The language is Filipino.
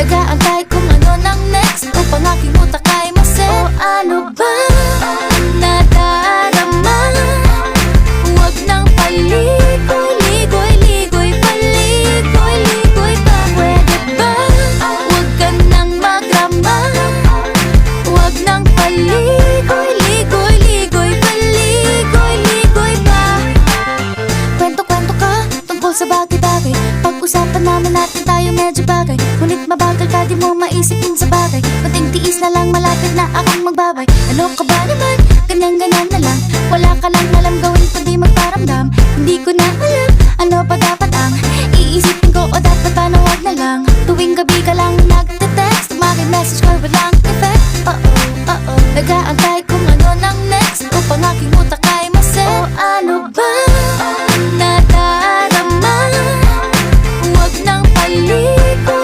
Nag-aantay kung ano nang next upang aking utak ay maset. O ano ba nadarama? Huwag nang paligoy-ligoy-ligoy, paligoy-ligoy pa. Pwede ba? Huwag ka nang magrama. Huwag nang paligoy-ligoy-ligoy, paligoy-ligoy pa. Kwento-kwento ka tungkol sa bagay-bagay. Pag-usapan naman natin tayo medyo bagay. Ngunit mabagal ka, di mo maisipin sa bagay. Kunting tiis na lang, malapit na akong magbabay. Ano ka ba naman? Ganyan-ganyan na lang. Wala ka lang alam gawin kundi magparamdam. Hindi ko na alam, ano pa dapat ang iisipin ko o dapat ba na wag na lang. Tuwing gabi ka lang nagte-text, message ka walang effect. Nag-aantay